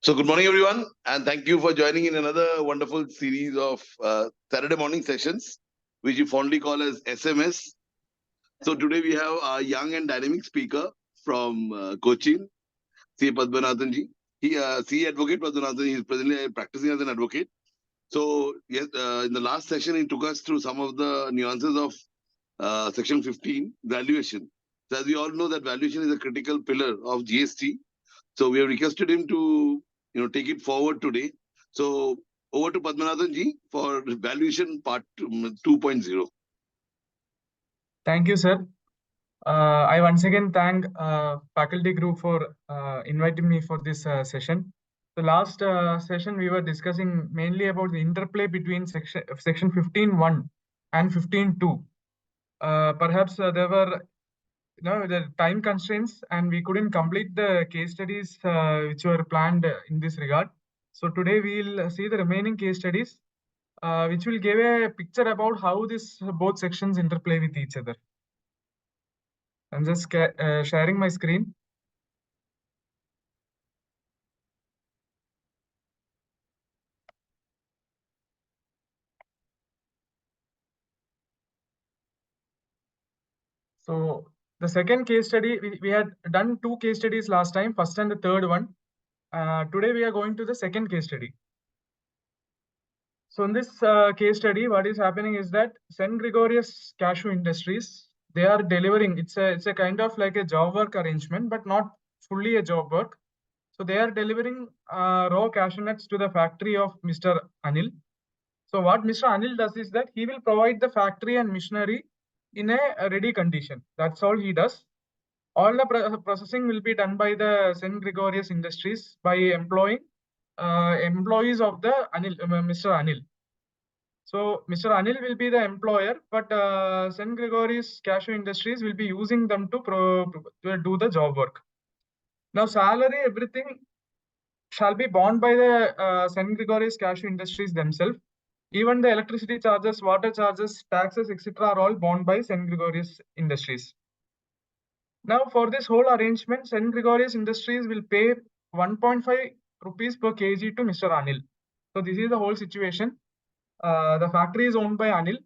So, good morning, everyone, and thank you for joining in another wonderful series of Saturday morning sessions, which we fondly call as SMS. So, today we have a young and dynamic speaker from Cochin, C. Padmanathan ji. C. Advocate Padmanathan. He is presently practicing as an advocate. So, yes, in the last session, he took us through some of the nuances of Section 15, valuation. So, as we all know, that valuation is a critical pillar of GST. So we have requested him to, take it forward today. So over to Padmanathan ji for valuation part 2.0. Thank you, sir. I once again thank faculty group for inviting me for this session. The last session we were discussing mainly about the interplay between section 15.1 and 15.2. Perhaps there were the time constraints and we couldn't complete the case studies which were planned in this regard. So today we'll see the remaining case studies which will give a picture about how this both sections interplay with each other. I'm just sharing my screen. So the second case study, we had done two case studies last time, first and the third one. Today we are going to the second case study. So in this case study, what is happening is that St. Gregorius Cashew Industries, they are delivering, it's a kind of like a job work arrangement, but not fully a job work. So they are delivering raw cashew nuts to the factory of Mr. Anil. So what Mr. Anil does is that he will provide the factory and machinery in a ready condition. That's all he does. All the processing will be done by the St. Gregorius Industries by employing employees of the Mr. Anil. So Mr. Anil will be the employer, but St. Gregorius Cashew Industries will be using them to do the job work. Now salary, everything shall be borne by the St. Gregorius Cashew Industries themselves. Even the electricity charges, water charges, taxes, etc. are all borne by St. Gregorius Industries. Now, for this whole arrangement, St. Gregorius Industries will pay 1.5 rupees per kg to Mr. Anil. So this is the whole situation. The factory is owned by Anil.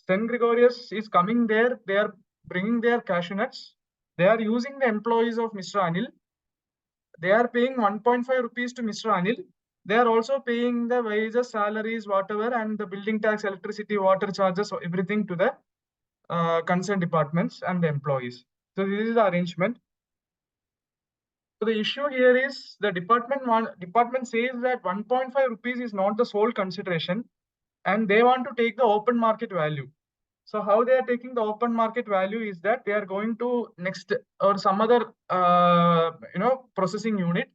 St. Gregorius is coming there. They are bringing their cashew nuts. They are using the employees of Mr. Anil. They are paying 1.5 rupees to Mr. Anil. They are also paying the wages, salaries, whatever, and the building tax, electricity, water charges, everything to the concerned departments and the employees. So this is the arrangement. So the issue here is the department says that 1.5 rupees is not the sole consideration, and they want to take the open market value. So how they are taking the open market value is that they are going to next or some other processing unit,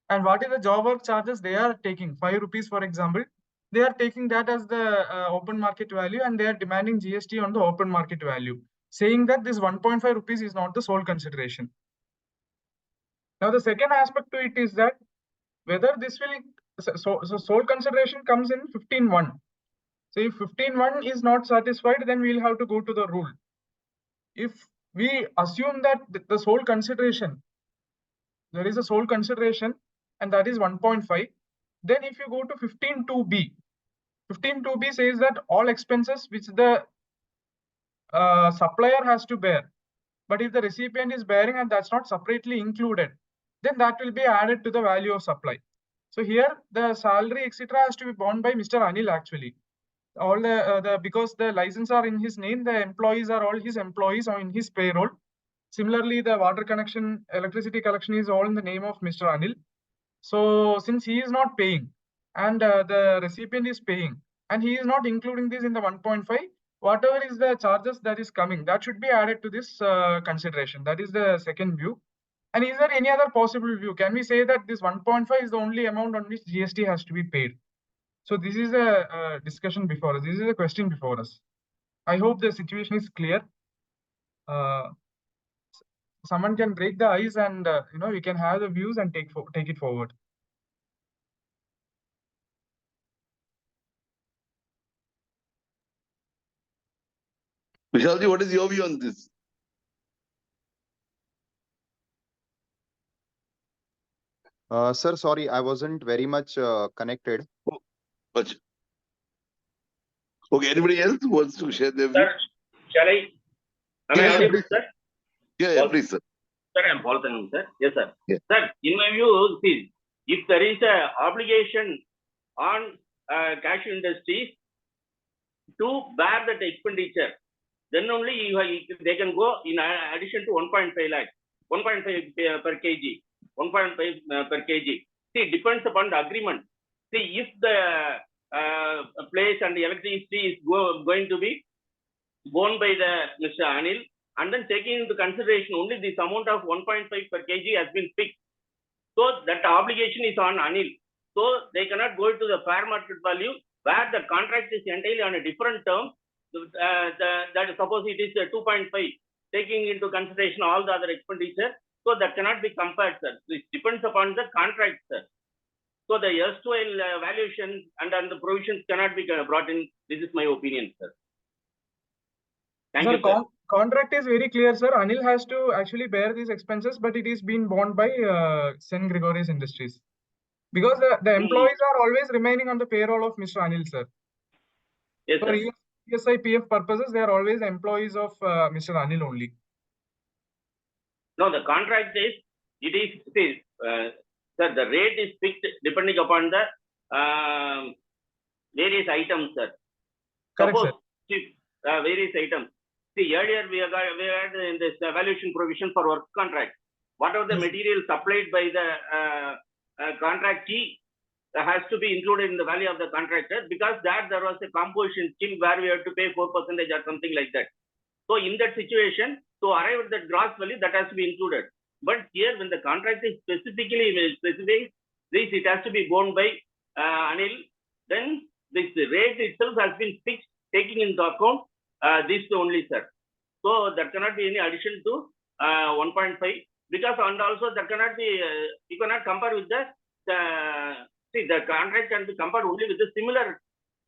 and what is the job work charges they are taking 5 rupees, for example. They are taking that as the open market value, and they are demanding GST on the open market value, saying that this 1.5 rupees is not the sole consideration. Now the second aspect to it is that whether this will so sole consideration comes in 15.1. So if 15.1 is not satisfied, then we'll have to go to the rule. If we assume that the sole consideration, there is a sole consideration, and that is 1.5, then if you go to 15.2b, 15.2b says that all expenses which the supplier has to bear, but if the recipient is bearing and that's not separately included, then that will be added to the value of supply. So here the salary etc. has to be borne by Mr. Anil actually. All the because the license are in his name, the employees are all his employees or in his payroll. Similarly, the water connection, electricity collection is all in the name of Mr. Anil. So since he is not paying and the recipient is paying and he is not including this in the 1.5, whatever is the charges that is coming, that should be added to this consideration. That is the second view. And is there any other possible view? Can we say that this 1.5 is the only amount on which GST has to be paid? So this is a discussion before us. This is a question before us. I hope the situation is clear. Someone can break the ice and we can have the views and take it forward. Vishalji, what is your view on this? So, Sir, sorry, I wasn't very much connected. But okay, anybody else who wants to share their view? Sir, shall I? Am I Yeah, audible, please. sir? Yeah, please, sir. Sir, I am Paul Thanam, sir. Yes, sir. Yeah. Sir, in my view, see, if there is a obligation on cashew industries to bear that expenditure, then only they can go in addition to 1.5 lakh, 1.5 per kg, 1.5 per kg. See, it depends upon the agreement. See, if the place and the electricity is going to be borne by the Mr. Anil, and then taking into consideration only this amount of 1.5 per kg has been fixed. So that obligation is on Anil. So they cannot go to the fair market value where the contract is entirely on a different term. That suppose it is 2.5, taking into consideration all the other expenditure. So that cannot be compared, sir. It depends upon the contract, sir. So the erstwhile valuation and the provisions cannot be brought in. This is my opinion, sir. Thank you, sir. Contract is very clear, sir. Anil has to actually bear these expenses, but it is being borne by Sen Gregorius Industries. Because the employees are always remaining on the payroll of Mr. Anil, sir. Yes, For sir. ESI PF purposes, they are always employees of Mr. Anil only. No, the contract is, sir, the rate is fixed depending upon the various items, sir. Correct, Suppose, sir. Various items. See, earlier we had in this valuation provision for work contract. Whatever the material supplied by the contractee has to be included in the value of the contractor, because there was a composition scheme where we have to pay 4% or something like that. So in that situation, to arrive at that gross value, that has to be included. But here, when the contract is specifically specifying this, it has to be borne by Anil, then this rate itself has been fixed, taking into account this only, sir. So there cannot be any addition to 1.5, because and also there cannot be, you cannot compare with the contract can be compared only with the similar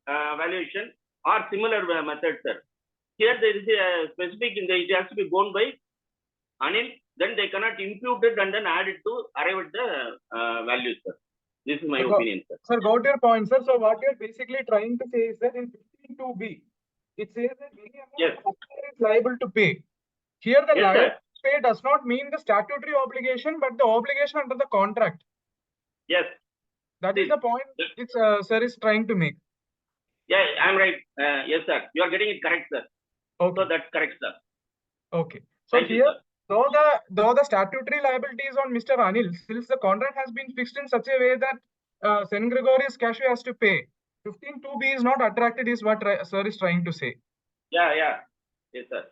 valuation or similar method, sir. Here there is a specific, it has to be borne by Anil, then they cannot impute it and then add it to arrive at the value, sir. This is my opinion, sir. Sir, got your point, sir. So what you're basically trying to say is that in 15(2)(b), it says that any amount is liable to pay. Here the liable to pay does not mean the statutory obligation, but the obligation under the contract. Yes. That is the point sir is trying to make. Yeah, I'm right. Yes, sir. You are getting it correct, sir. Okay. So that's correct, sir. Okay. So Thank here, you, though the statutory liability is on Mr. Anil, since the contract has been fixed in such a way that Sen Gregorius Cashew has to pay, 15(2)(b) is not attracted, is what sir is trying to say. Yeah. Yes, sir.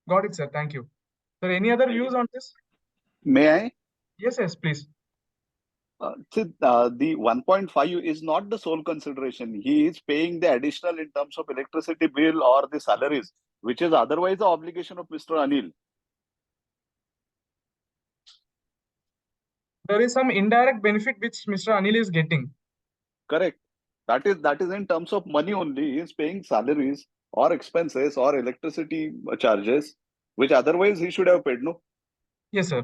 Got it, sir. Thank you. Sir, any other views on this? May I? Yes, please. The 1.5 is not the sole consideration. He is paying the additional in terms of electricity bill or the salaries, which is otherwise the obligation of Mr. Anil. There is some indirect benefit which Mr. Anil is getting. Correct. That is in terms of money only. He is paying salaries or expenses or electricity charges, which otherwise he should have paid, no? Yes, sir.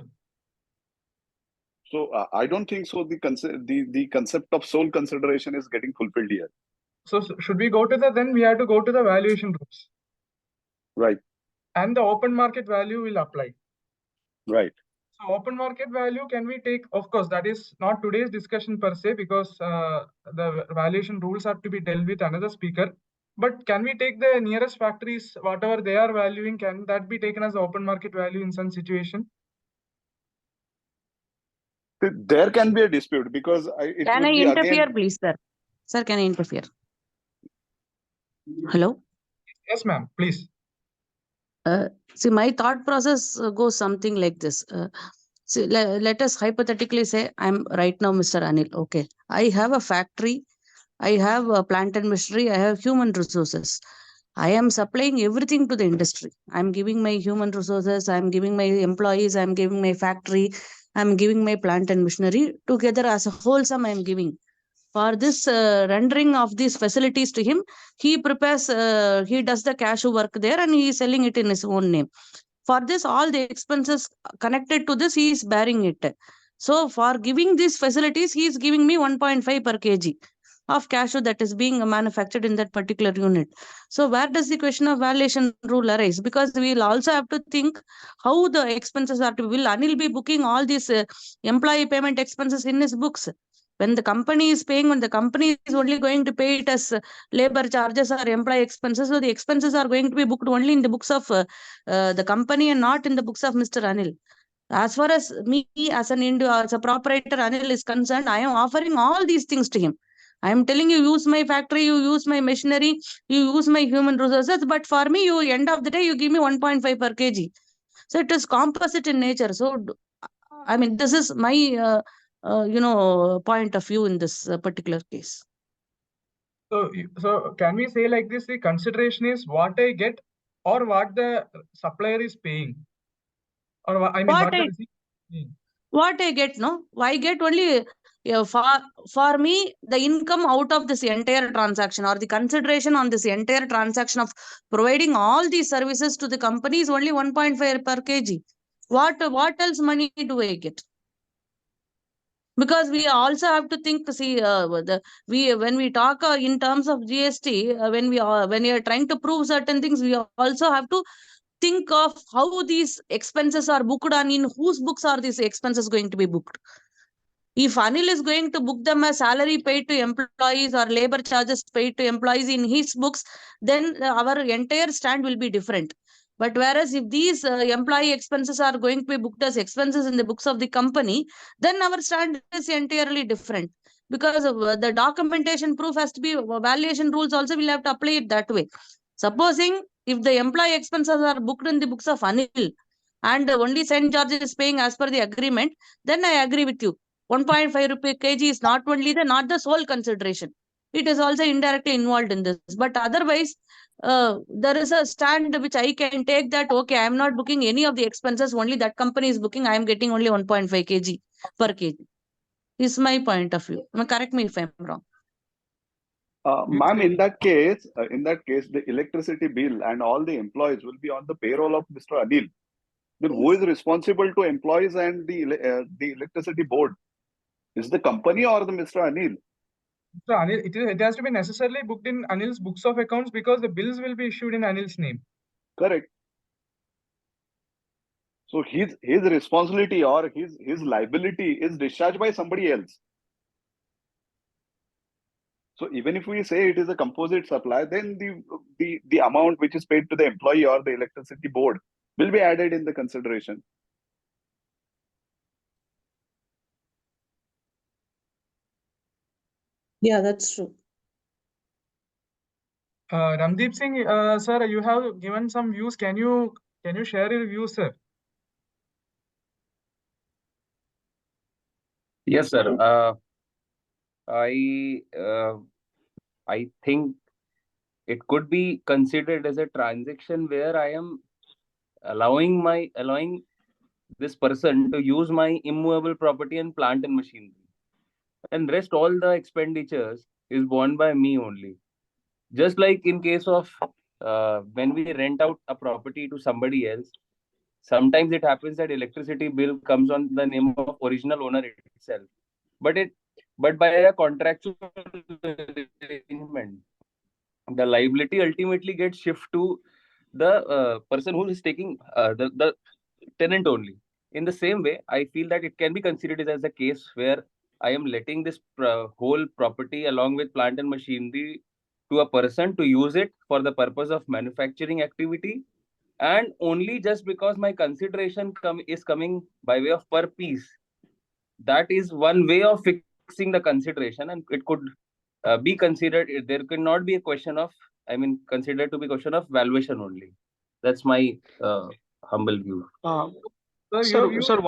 So I don't think so. The concept of sole consideration is getting fulfilled here. So should we go to then we have to go to the valuation rules. Right. And the open market value will apply. Right. So open market value, can we take, of course, that is not today's discussion per se, because the valuation rules have to be dealt with another speaker. But can we take the nearest factories, whatever they are valuing, can that be taken as open market value in some situation? There can be a dispute because Can I interfere, please, sir? Sir, can I interfere? Hello? Yes, ma'am, please. See, my thought process goes something like this. See, let us hypothetically say I'm right now Mr. Anil. Okay. I have a factory. I have a plant and machinery. I have human resources. I am supplying everything to the industry. I'm giving my human resources. I'm giving my employees. I'm giving my factory. I'm giving my plant and machinery. Together as a whole sum, I'm giving. For this rendering of these facilities to him, he prepares, he does the cashew work there and he is selling it in his own name. For this, all the expenses connected to this, he is bearing it. So for giving these facilities, he is giving me 1.5 per kg of cashew that is being manufactured in that particular unit. So where does the question of valuation rule arise? Because we will also have to think how the expenses are to be. Will Anil be booking all these employee payment expenses in his books? When the company is paying, when the company is only going to pay it as labor charges or employee expenses, so the expenses are going to be booked only in the books of the company and not in the books of Mr. Anil. As far as me as as a proprietor Anil is concerned, I am offering all these things to him. I am telling you, use my factory, you use my machinery, you use my human resources, but for me, you end of the day, you give me 1.5 per kg. So it is composite in nature. So I mean, this is my point of view in this particular case. So can we say like this? The consideration is what I get or what the supplier is paying, or I mean what the receiver is paying. What I get, no, I get only for me the income out of this entire transaction, or the consideration on this entire transaction of providing all these services to the company is only 1.5 per kg. What else money do I get? Because we also have to think, see, when we talk in terms of GST, when we are trying to prove certain things, we also have to think of how these expenses are booked and in whose books are these expenses going to be booked. If Anil is going to book them as salary paid to employees or labor charges paid to employees in his books, then our entire stand will be different. But whereas if these employee expenses are going to be booked as expenses in the books of the company, then our stand is entirely different. Because the documentation proof has to be, valuation rules also will have to apply it that way. Supposing if the employee expenses are booked in the books of Anil and only St. George is paying as per the agreement, then I agree with you. 1.5 rupee kg is not the sole consideration. It is also indirectly involved in this. But otherwise, there is a stand which I can take that, okay, I am not booking any of the expenses, only that company is booking, I am getting only 1.5 kg per kg. Is my point of view. Correct me if I am wrong. Ma'am, in that case, the electricity bill and all the employees will be on the payroll of Mr. Anil. Then who is responsible to employees and the electricity board? Is the company or the Mr. Anil? So Anil, it has to be necessarily booked in Anil's books of accounts because the bills will be issued in Anil's name. Correct. So his responsibility or his liability is discharged by somebody else. So even if we say it is a composite supply, then the amount which is paid to the employee or the electricity board will be added in the consideration. Yeah, that's true. Ramdeep Singh, sir, you have given some views. Can you share your views, sir? Yes, sir. I think it could be considered as a transaction where I am allowing this person to use my immovable property and plant and machinery, and rest all the expenditures is borne by me only. Just like in case of when we rent out a property to somebody else, sometimes it happens that electricity bill comes on the name of original owner itself, but by a contractual arrangement, the liability ultimately gets shifted to the person who is taking the tenant only. In the same way, I feel that it can be considered as a case where I am letting this whole property along with plant and machinery to a person to use it for the purpose of manufacturing activity, and only just because my consideration is coming by way of per piece. That is one way of fixing the consideration, and it could be considered. There cannot be a question of, considered to be question of valuation only. That's my humble view. Sir, your view? Sir,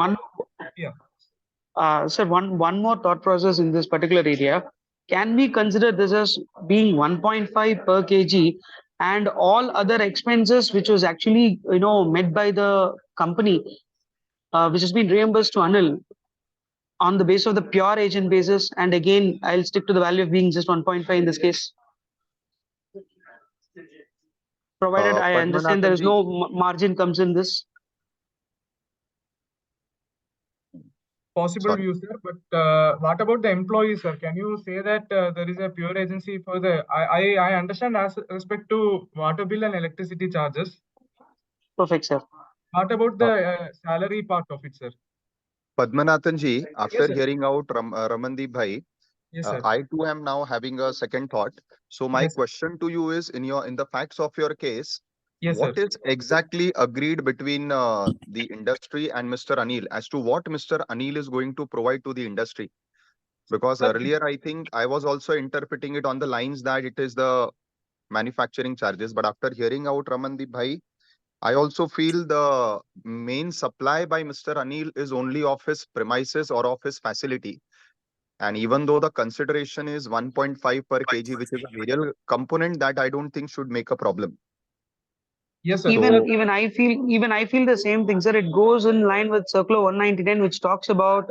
one more thought process in this particular area. Can we consider this as being 1.5 per kg and all other expenses which was actually met by the company, which has been reimbursed to Anil on the basis of the pure agent basis? And again, I'll stick to the value of being just 1.5 in this case, provided I understand there is no margin comes in this. possible Sorry. view, sir. But what about the employees, sir? Can you say that there is a pure agency for the? I understand as respect to water bill and electricity charges. Perfect, sir. What about the salary part of it, sir? Padmanathan ji, after sir. hearing out Ramandeep Bhai, Yes, sir. I too am now having a second thought. So my Yes, sir. question to you is, in the facts of your case, Yes, what sir. is exactly agreed between the industry and Mr. Anil as to what Mr. Anil is going to provide to the industry? Because Sir, earlier, I think I was also interpreting it on the lines that it is the manufacturing charges. But after hearing out Ramandeep Bhai, I also feel the main supply by Mr. Anil is only of his premises or of his facility. And even though the consideration is 1.5 per kg, which is a variable component that I don't think should make a problem. Yes, sir. Even I feel the same thing, sir. It goes in line with Circular 199, which talks about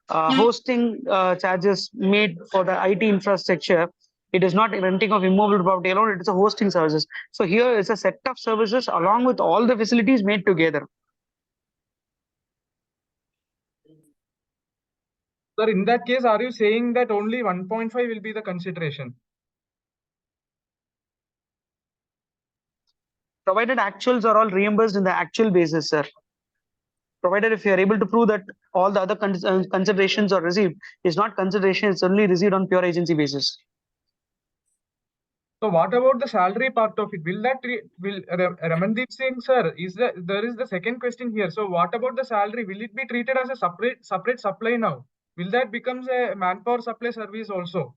hosting charges made for the IT infrastructure. It is not renting of immovable property alone, it is a hosting services. So here is a set of services along with all the facilities made together. Sir, in that case, are you saying that only 1.5 will be the consideration? Provided actuals are all reimbursed in the actual basis, sir. Provided if you are able to prove that all the other considerations are received, it's not consideration, it's only received on pure agency basis. So what about the salary part of it? Will that will Ramandeep Singh, sir? There is the second question here. So what about the salary? Will it be treated as a separate supply now? Will that becomes a manpower supply service also?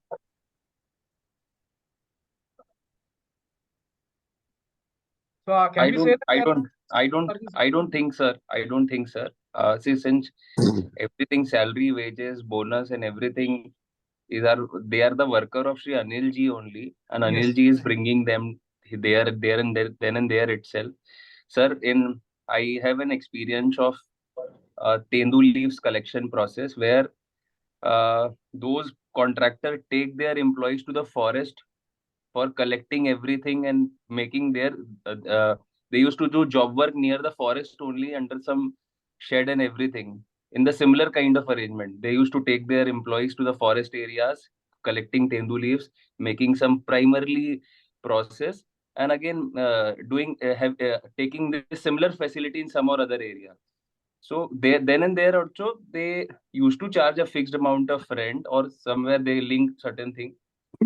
So can we say that? I don't think, sir. I don't think, sir. See, since everything, salary, wages, bonus, and everything they are the worker of Sri Anil ji only, and Yes. Anil ji is bringing them there and there, then and there itself. Sir, I have an experience of Tendu leaves collection process where those contractors take their employees to the forest for collecting everything and making their they used to do job work near the forest only under some shed and everything. In the similar kind of arrangement, they used to take their employees to the forest areas, collecting tendu leaves, making some primarily process, and again taking this similar facility in some or other area. So they then and there also they used to charge a fixed amount of rent, or somewhere they link certain thing.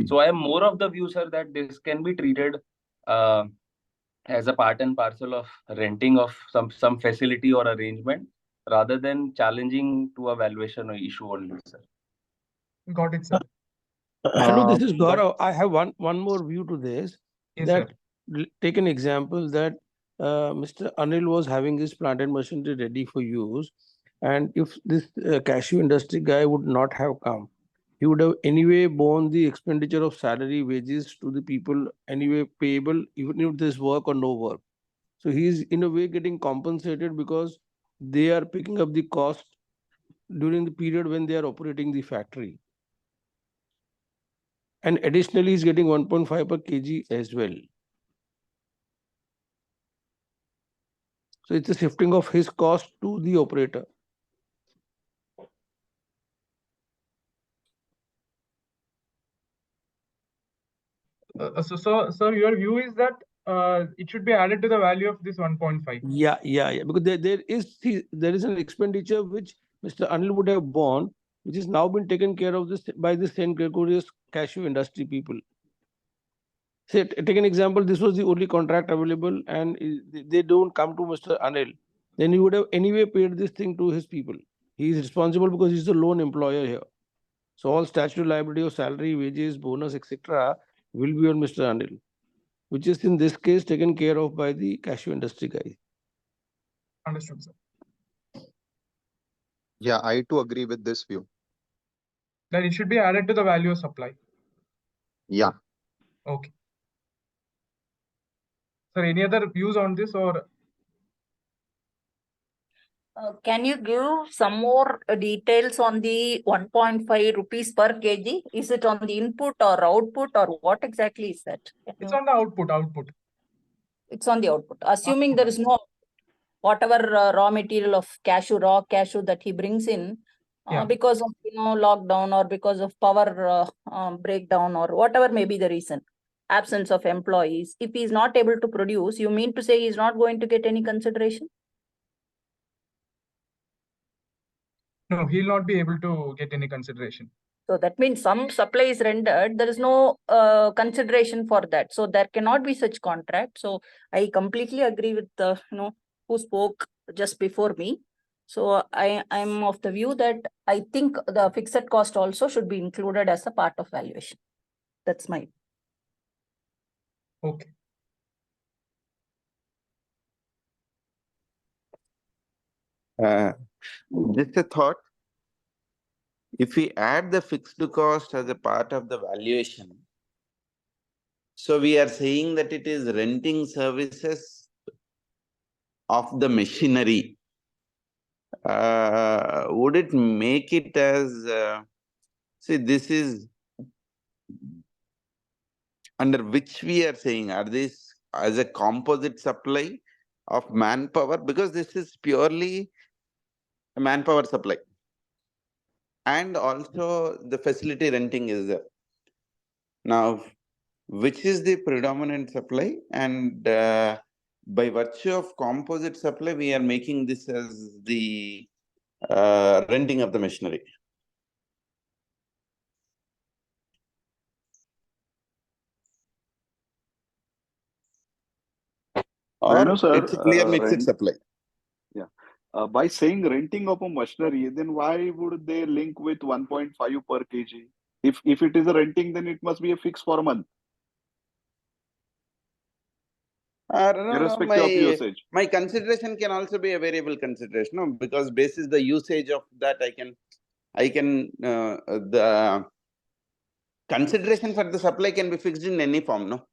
So I am more of the view, sir, that this can be treated as a part and parcel of renting of some facility or arrangement, rather than challenging to a valuation or issue only, sir. Got it, sir. Hello, this is Gaurav. I have one more view to this. Yes, That sir. take an example that Mr. Anil was having his plant and machinery ready for use, and if this cashew industry guy would not have come, he would have anyway borne the expenditure of salary, wages to the people anyway payable, even if there's work or no work. So he is in a way getting compensated because they are picking up the cost during the period when they are operating the factory. And additionally, he's getting 1.5 per kg as well. So it's a shifting of his cost to the operator. So your view is that it should be added to the value of this 1.5. Yeah. Because there is an expenditure which Mr. Anil would have borne, which has now been taken care of by the St. Gregorius cashew industry people. Say, take an example, this was the only contract available and they don't come to Mr. Anil. Then he would have anyway paid this thing to his people. He is responsible because he's the lone employer here. So all statutory liability of salary, wages, bonus, etc. will be on Mr. Anil, which is in this case taken care of by the cashew industry guy. Understood, sir. Yeah, I too agree with this view. That it should be added to the value of supply. Yeah. Okay. Sir, any other views on this, or? Can you give some more details on the 1.5 rupees per kg? Is it on the input or output, or what exactly is that? It's on the output. It's on the output. Assuming there is no, whatever raw material of raw cashew that he brings in, Yeah. because of lockdown or because of power breakdown or whatever may be the reason, absence of employees. If he is not able to produce, you mean to say he is not going to get any consideration? No, he'll not be able to get any consideration. So that means some supply is rendered, there is no consideration for that. So there cannot be such contract. So I completely agree with the who spoke just before me. So I'm of the view that I think the fixed cost also should be included as a part of valuation. That's my. Okay. Just a thought. If we add the fixed cost as a part of the valuation, so we are saying that it is renting services of the machinery. Would it make it as, see, this is under which we are saying, are these as a composite supply of manpower? Because this is purely a manpower supply. And also the facility renting is there. Now, which is the predominant supply? And by virtue of composite supply, we are making this as the renting of the machinery. Or know, sir, it's a clear mixed supply. By saying renting of a machinery, then why would they link with 1.5 per kg? If it is a renting, then it must be a fix for a month, No, irrespective of usage. my consideration can also be a variable consideration, no? Because basis the usage of that, I can the consideration for the supply can be fixed in any form, no?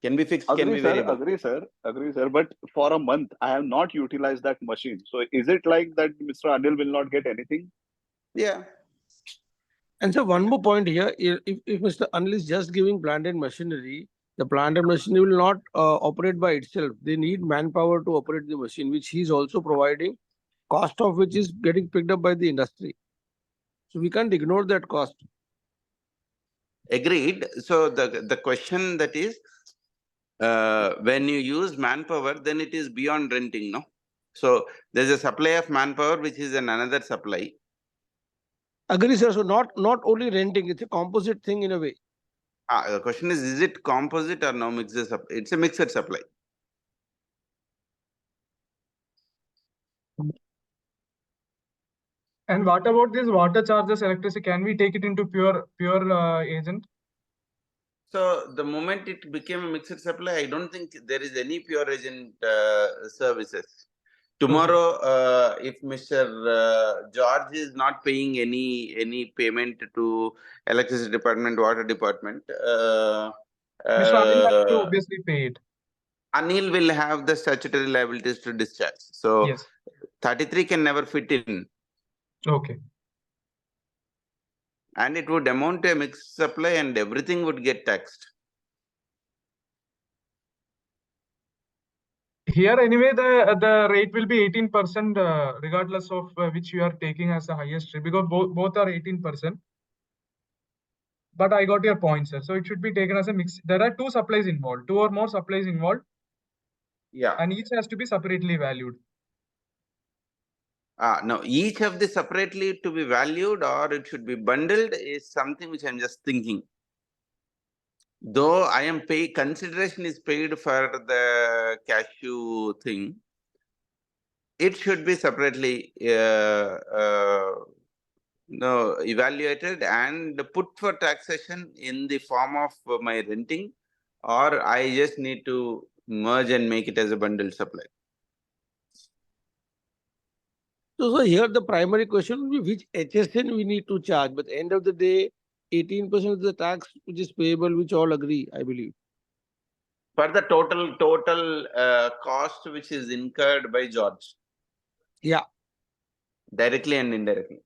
Can be fixed, can be variable. Agree, sir. But for a month, I have not utilized that machine. So is it like that Mr. Anil will not get anything? Yeah. And so one more point here, if Mr. Anil is just giving plant and machinery, the plant and machinery will not operate by itself. They need manpower to operate the machine, which he is also providing, cost of which is getting picked up by the industry. So we can't ignore that cost. Agreed. So the question that is, when you use manpower, then it is beyond renting, no? So there's a supply of manpower, which is another supply. Agree, sir. So not only renting, it's a composite thing in a way. The question is it composite or no mixed supply? It's a mixed supply. And what about this water charges, electricity? Can we take it into pure agent? So the moment it became a mixed supply, I don't think there is any pure agent services. Tomorrow, if Mr. George is not paying any payment to electricity department, water department, Mr. Anil has to obviously pay it. Anil will have the statutory liabilities to discharge. So Yes. 33 can never fit in. Okay. And it would amount to a mixed supply and everything would get taxed. Here anyway, the rate will be 18%, regardless of which you are taking as the highest rate, because both are 18%. But I got your point, sir. So it should be taken as a mix. There are two supplies involved, two or more supplies involved. Yeah. And each has to be separately valued. No, each of the separately to be valued or it should be bundled is something which I'm just thinking. Though I am consideration is paid for the cashew thing, it should be separately evaluated and put for taxation in the form of my renting, or I just need to merge and make it as a bundled supply. So here the primary question will be which HSN we need to charge. But at the end of the day, 18% of the tax which is payable, which all agree, I believe. For the total cost which is incurred by George. Yeah. Directly and indirectly.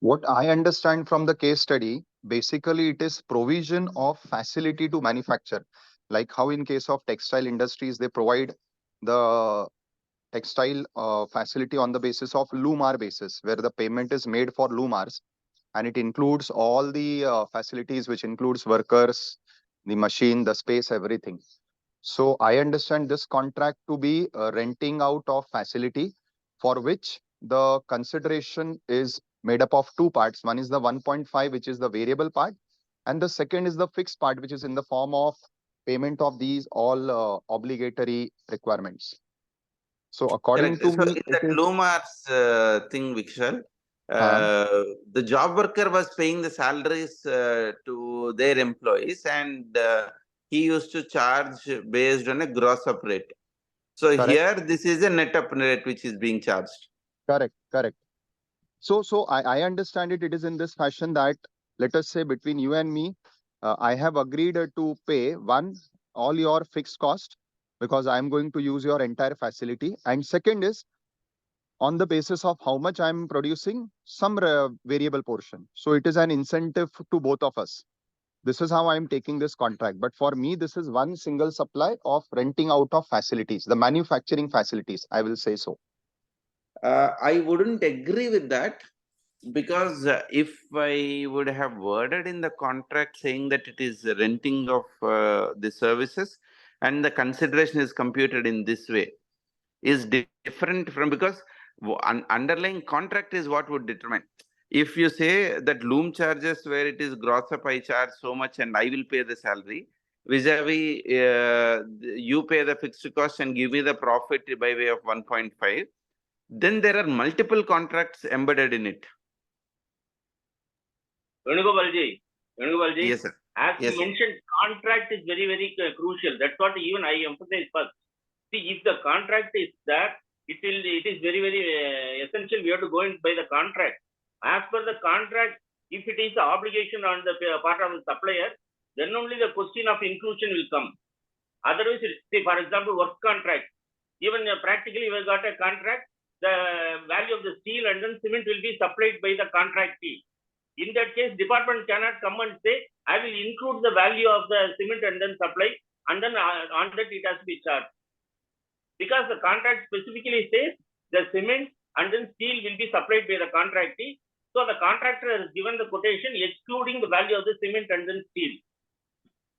What I understand from the case study, basically it is provision of facility to manufacture. Like how in case of textile industries, they provide the textile facility on the basis of LUMAR basis, where the payment is made for LUMARs, and it includes all the facilities, which includes workers, the machine, the space, everything. So I understand this contract to be renting out of facility, for which the consideration is made up of two parts. One is the 1.5, which is the variable part, and the second is the fixed part, which is in the form of payment of these all obligatory requirements. So according Correct. to So me, in it that is LUMAR's thing, Vikshal, the job worker was paying the salaries to their employees, and he used to charge based on a gross up rate. So correct. here, this is a net up rate which is being charged. Correct. So I understand it. It is in this fashion that, let us say, between you and me, I have agreed to pay all your fixed cost, because I am going to use your entire facility, and second is on the basis of how much I am producing, some variable portion. So it is an incentive to both of us. This is how I am taking this contract. But for me, this is one single supply of renting out of facilities, the manufacturing facilities, I will say so. I wouldn't agree with that, because if I would have worded in the contract saying that it is renting of the services and the consideration is computed in this way, is different from, because underlying contract is what would determine. If you say that loom charges where it is gross up, I charge so much and I will pay the salary, vis-a-vis you pay the fixed cost and give me the profit by way of 1.5, then there are multiple contracts embedded in it. Venugobalji, Yes, sir. as Yes, you sir. mentioned, contract is very, very crucial. That's what even I emphasize first. See, if the contract is there, it is very, very essential. We have to go in by the contract. As per the contract, if it is an obligation on the part of the supplier, then only the question of inclusion will come. Otherwise, see, for example, work contract. Even practically, we got a contract, the value of the steel and then cement will be supplied by the contractee. In that case, department cannot come and say, I will include the value of the cement and then supply, and then on that it has to be charged. Because the contract specifically says the cement and then steel will be supplied by the contractee. So the contractor has given the quotation excluding the value of the cement and then steel.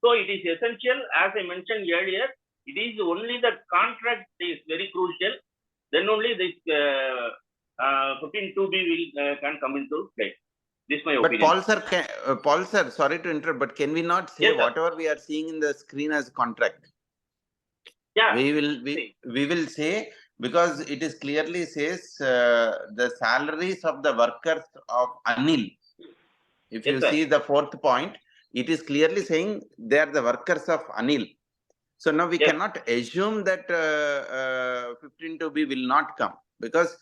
So it is essential, as I mentioned earlier, it is only the contract is very crucial. Then only this 15(2)(b) will can come into play. This is my But opinion. Paul sir, sorry to interrupt, but can we not say Yes, sir. whatever we are seeing in the screen as contract? Yeah. We will say, because it is clearly says the salaries of the workers of Anil. If Yes, you sir. see the fourth point, it is clearly saying they are the workers of Anil. So now we Yes. cannot assume that 15(2)(b) will not come, because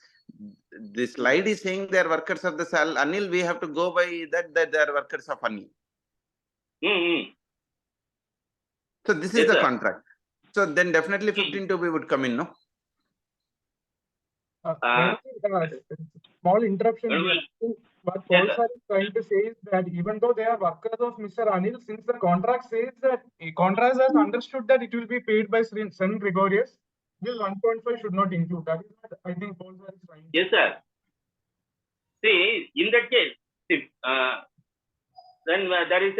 the slide is saying they are workers of the Anil. We have to go by that they are workers of Anil. So this is Yes, the sir. contract. So then definitely 15(2)(b) would come in, no? Small interruption Well, here. What yes, Paul sir. sir is trying to say is that even though they are workers of Mr. Anil, since the contract says that contract has understood that it will be paid by Sen Gregorius, this 1.5 should not include. That is what I think Paul sir is trying to say. Yes, sir. See, in that case, if, then there is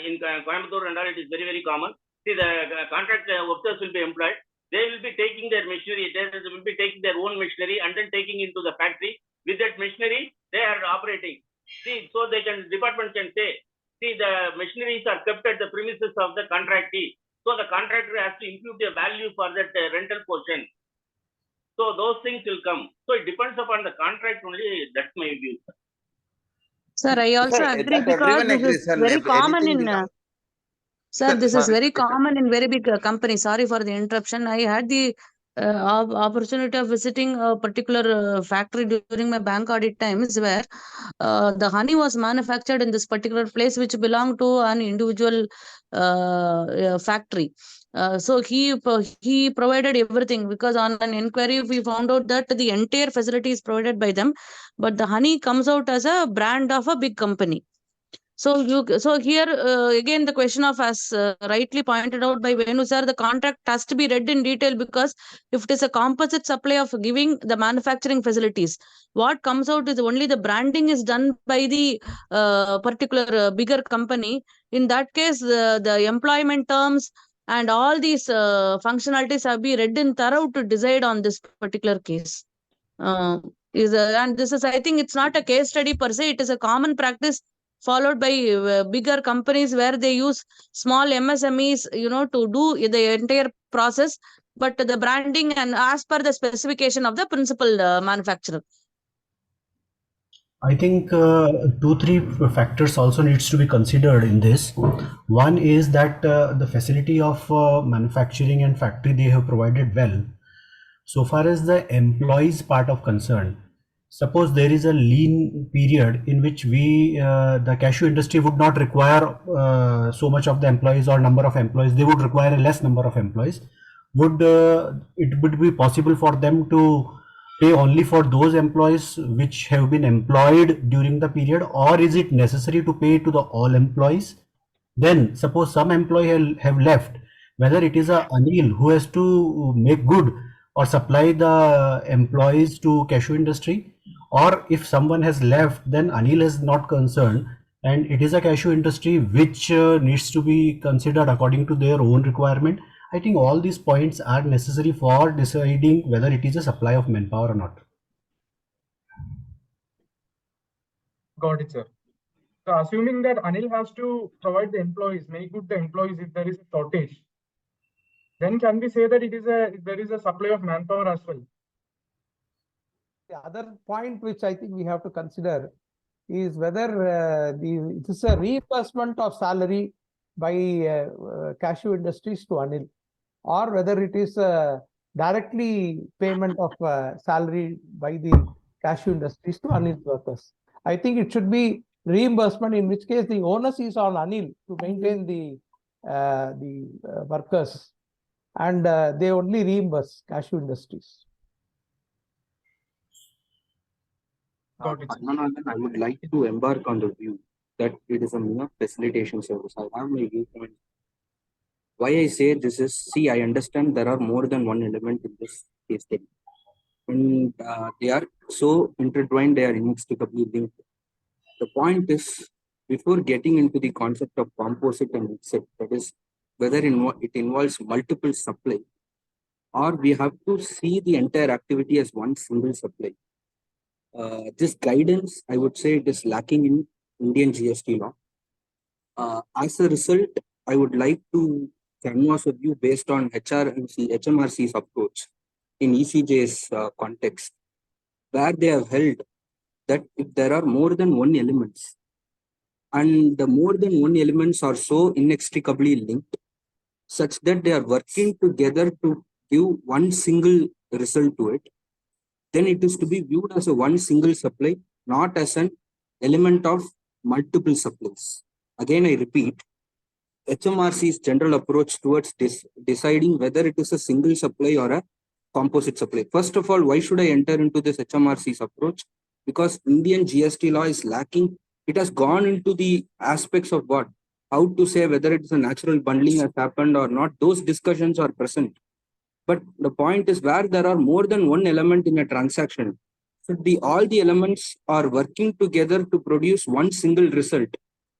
in Coimbatore and all, it is very, very common. See, the contract workers will be employed. They will be taking their machinery, they will be taking their own machinery and then taking into the factory. With that machinery, they are operating. See, so department can say, see, the machineries are kept at the premises of the contractee. So the contractor has to impute a value for that rental portion. So those things will come. So it depends upon the contract only. That's my view. Sir, I also Sir, agree, that because everyone this agrees, is sir. very common Anything in belongs. sir, this is Sorry, very common in very big companies. Sorry for the interruption. I had the opportunity of visiting a particular factory during my bank audit times, where the honey was manufactured in this particular place, which belonged to an individual factory. So he provided everything, because on an inquiry we found out that the entire facility is provided by them, but the honey comes out as a brand of a big company. So here again the question of, as rightly pointed out by Venu sir, the contract has to be read in detail, because if it is a composite supply of giving the manufacturing facilities, what comes out is only the branding is done by the particular bigger company. In that case, the employment terms and all these functionalities have been read in thorough to decide on this particular case. And this is, I think it's not a case study per se, it is a common practice followed by bigger companies where they use small MSMEs, to do the entire process, but the branding and as per the specification of the principal manufacturer. I think 2-3 factors also needs to be considered in this. One is that the facility of manufacturing and factory, they have provided well. So far as the employees part of concern, suppose there is a lean period in which the cashew industry would not require so much of the employees or number of employees, they would require a less number of employees. It would be possible for them to pay only for those employees which have been employed during the period, or is it necessary to pay to the all employees? Then suppose some employee have left, whether it is a Anil who has to make good or supply the employees to cashew industry, or if someone has left, then Anil is not concerned and it is a cashew industry which needs to be considered according to their own requirement. I think all these points are necessary for deciding whether it is a supply of manpower or not. Got it, sir. So assuming that Anil has to provide the employees, make good the employees if there is a shortage, then can we say that there is a supply of manpower as well? The other point which I think we have to consider is whether it is a reimbursement of salary by cashew industries to Anil, or whether it is directly payment of salary by the cashew industries to Anil's workers. I think it should be reimbursement, in which case the onus is on Anil to maintain the workers, and they only reimburse cashew industries. Padmanabhan, I would like to embark on the view that it is a mere facilitation service. I have my viewpoint. Why I say this is, see, I understand there are more than one element in this case study. And they are so intertwined, they are inextricably linked. The point is, before getting into the concept of composite and mixed, that is, whether it involves multiple supply, or we have to see the entire activity as one single supply. This guidance, I would say, it is lacking in Indian GST law. As a result, I would like to canvas with you based on HMRC's approach in ECJ's context, where they have held that if there are more than one elements, and the more than one elements are so inextricably linked, such that they are working together to give one single result to it, then it is to be viewed as a one single supply, not as an element of multiple supplies. Again, I repeat, HMRC's general approach towards deciding whether it is a single supply or a composite supply. First of all, why should I enter into this HMRC's approach? Because Indian GST law is lacking. It has gone into the aspects of what? How to say whether it is a natural bundling has happened or not. Those discussions are present. But the point is, where there are more than one element in a transaction, should all the elements are working together to produce one single result,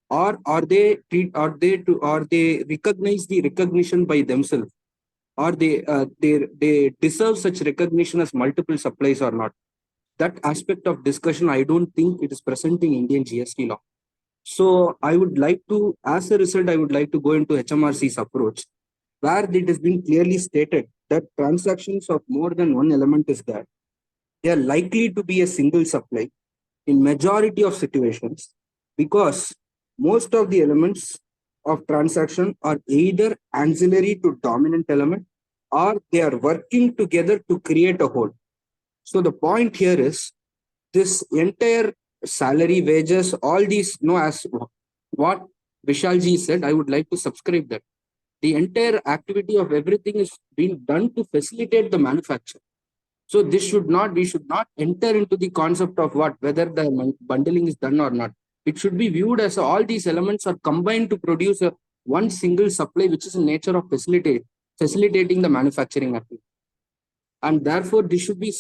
or are they recognize the recognition by themselves, or they deserve such recognition as multiple supplies or not? That aspect of discussion, I don't think it is present in Indian GST law. So I would like to, as a result, I would like to go into HMRC's approach, where it has been clearly stated that transactions of more than one element is that they are likely to be a single supply in majority of situations, because most of the elements of transaction are either ancillary to dominant element, or they are working together to create a whole. So the point here is, this entire salary, wages, all these, as what Vishalji said, I would like to subscribe that. The entire activity of everything is being done to facilitate the manufacture. So we should not enter into the concept of whether the bundling is done or not. It should be viewed as all these elements are combined to produce a one single supply, which is in nature of facilitating the manufacturing activity. And therefore, this should be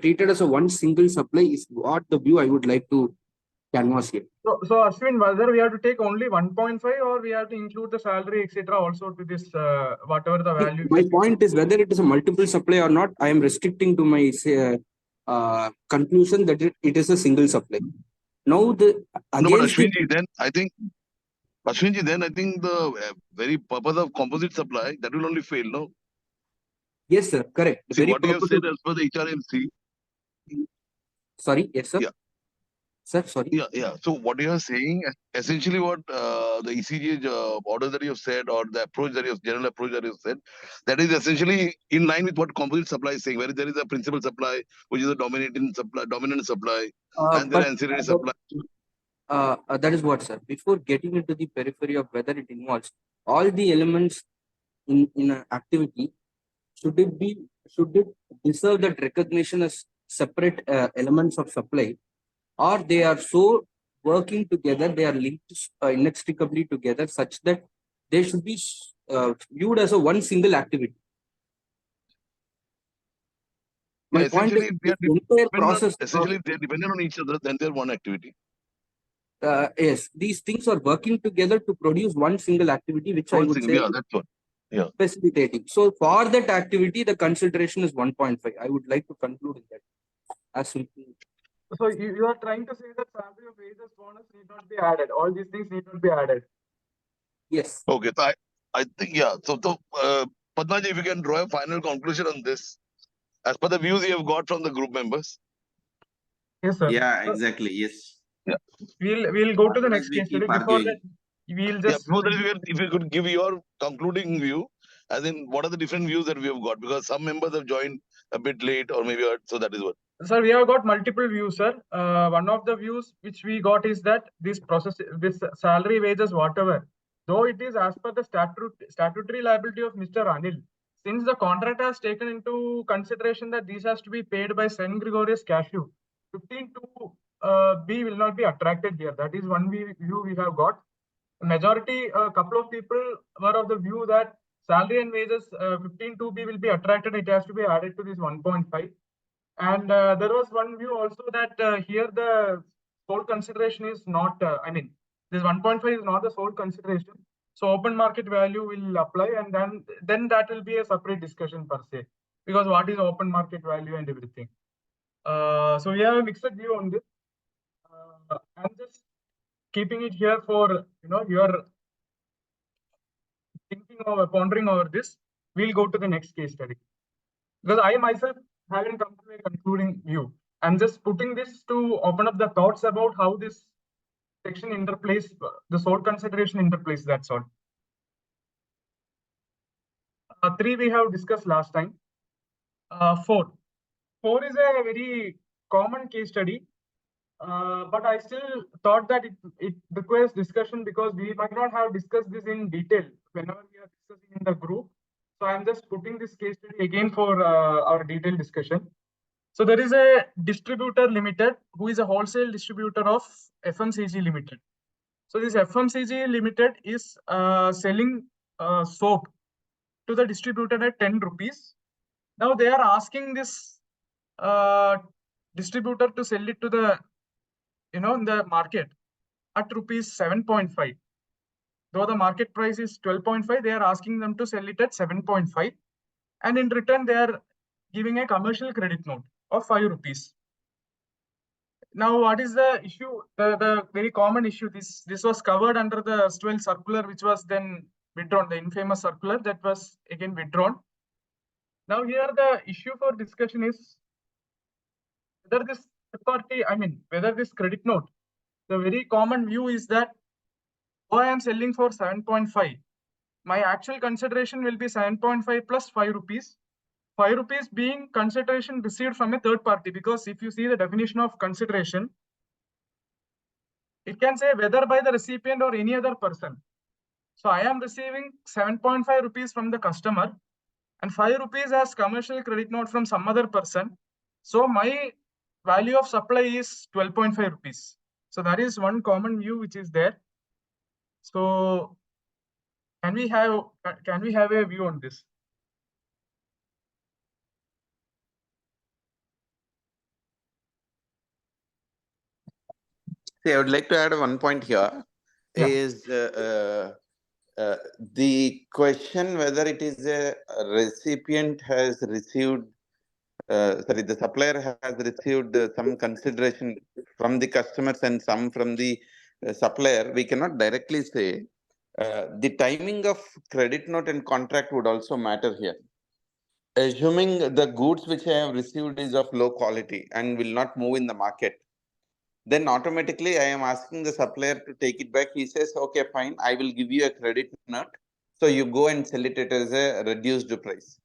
treated as a one single supply is what the view I would like to canvas here. So Ashwin, whether we have to take only 1.5 or we have to include the salary, etc., also to this whatever the value. My point is whether it is a multiple supply or not. I am restricting to my conclusion that it is a single supply. Now the No, but Ashwinji, then I think the very purpose of composite supply that will only fail, no? Yes, sir. Correct. See, what you have said as per the HRMC. Sorry, yes, sir. Yeah. Sir, sorry. Yeah. So what you are saying, essentially what the ECJ orders that you have said, or the approach that you have, general approach that you have said, that is essentially in line with what composite supply is saying, where there is a principal supply, which is a dominant supply, and then ancillary supply. That is what, sir. Before getting into the periphery of whether it involves all the elements in an activity, should it deserve that recognition as separate elements of supply, or they are so working together, they are linked inextricably together, such that they should be viewed as a one single activity. My point is, the entire process essentially they are dependent on each other, then they are one activity. Yes, these things are working together to produce one single activity, which I would say, yeah, that's what. Yeah. Facilitating. So for that activity, the consideration is 1.5. I would like to conclude in that. As simple. So you are trying to say that salary of wages bonus need not be added. All these things need not be added. Yes. Okay. So I think, yeah. So Padmaji, if you can draw a final conclusion on this, as per the views you have got from the group members. Yes, sir. Yeah, exactly. Yes. Yeah. We'll go to the next case study. Before that, we'll just. Yeah, if you could give your concluding view, as in what are the different views that we have got, because some members have joined a bit late or maybe so that is what. Sir, we have got multiple views, sir. One of the views which we got is that this process, this salary, wages, whatever, though it is as per the statutory liability of Mr. Anil, since the contract has taken into consideration that this has to be paid by St. Gregorius Cashew, 15(2)(b) will not be attracted here. That is one view we have got. Majority, a couple of people were of the view that salary and wages 15(2)(b) will be attracted. It has to be added to this 1.5. And there was one view also that here the sole consideration is not, this 1.5 is not the sole consideration. So open market value will apply, and then that will be a separate discussion per se, because what is open market value and everything. So we have a mixed view on this. I'm just keeping it here for your thinking over, pondering over this. We'll go to the next case study, because I myself haven't come to a concluding view. I'm just putting this to open up the thoughts about how this section interplays, the sole consideration interplays, that's all. 3 we have discussed last time. 4 is a very common case study, but I still thought that it requires discussion, because we might not have discussed this in detail whenever we are discussing in the group. So I'm just putting this case study again for our detailed discussion. So there is a distributor limited who is a wholesale distributor of FMCG limited. So this FMCG limited is selling soap to the distributor at 10 rupees. Now they are asking this distributor to sell it to the, in the market at rupees 7.5. Though the market price is 12.5, they are asking them to sell it at 7.5. And in return, they are giving a commercial credit note of 5 rupees. Now, what is the issue? The very common issue, this was covered under the STWEL circular, which was then withdrawn, the infamous circular that was again withdrawn. Now here the issue for discussion is whether this party, whether this credit note, the very common view is that, oh, I am selling for 7.5. My actual consideration will be 7.5 plus 5 rupees. 5 rupees being consideration received from a third party, because if you see the definition of consideration, it can say whether by the recipient or any other person. So I am receiving 7.5 rupees from the customer and 5 rupees as commercial credit note from some other person. So my value of supply is 12.5 rupees. So that is one common view which is there. So can we have a view on this? See, I would like to add one point here. Yeah. Is the question whether it is a recipient has received, sorry, the supplier has received some consideration from the customers and some from the supplier, we cannot directly say. The timing of credit note and contract would also matter here. Assuming the goods which I have received is of low quality and will not move in the market, then automatically I am asking the supplier to take it back. He says, okay, fine, I will give you a credit note. So you go and sell it as a reduced price.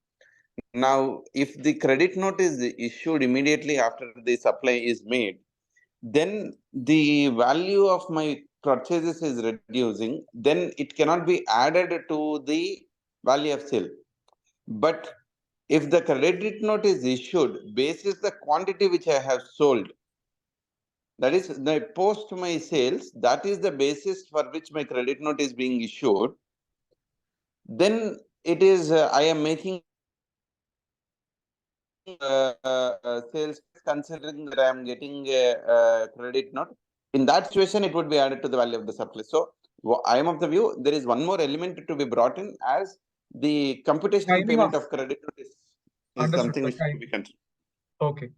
Now, if the credit note is issued immediately after the supply is made, then the value of my purchases is reducing, then it cannot be added to the value of sale. But if the credit note is issued basis the quantity which I have sold, that is the post my sales, that is the basis for which my credit note is being issued, then it is I am making sales considering that I am getting a credit note. In that situation, it would be added to the value of the supply. So I am of the view there is one more element to be brought in, as the computational Timing payment of- of credit note is Understood, something sir. which should be considered. Okay.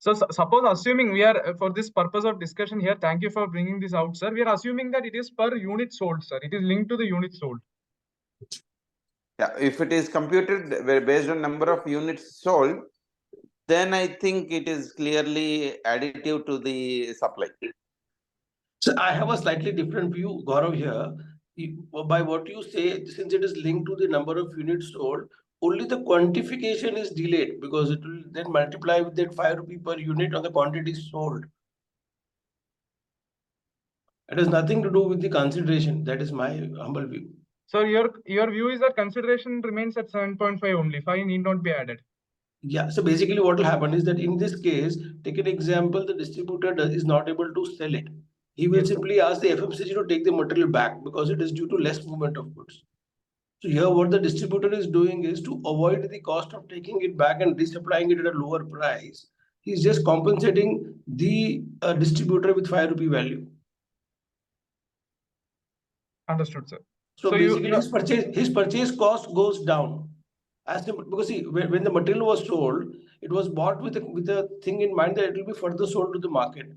So suppose assuming we are, for this purpose of discussion here, thank you for bringing this out, sir. We are assuming that it is per unit sold, sir. It is linked to the unit sold. Yeah, if it is computed based on number of units sold, then I think it is clearly additive to the supply. So I have a slightly different view, Gaurav, here. By what you say, since it is linked to the number of units sold, only the quantification is delayed because it will then multiply with that 5 rupee per unit on the quantity sold. It has nothing to do with the consideration. That is my humble view. So your view is that consideration remains at 7.5 only. 5 need not be added. Yeah, so basically what will happen is that in this case, take an example, the distributor is not able to sell it. He will simply ask the FMCG to take the material back because it is due to less movement of goods. So here what the distributor is doing is to avoid the cost of taking it back and resupplying it at a lower price. He's just compensating the distributor with 5 rupee value. Understood, sir. So basically his purchase cost goes down. Because see, when the material was sold, it was bought with a thing in mind that it will be further sold to the market.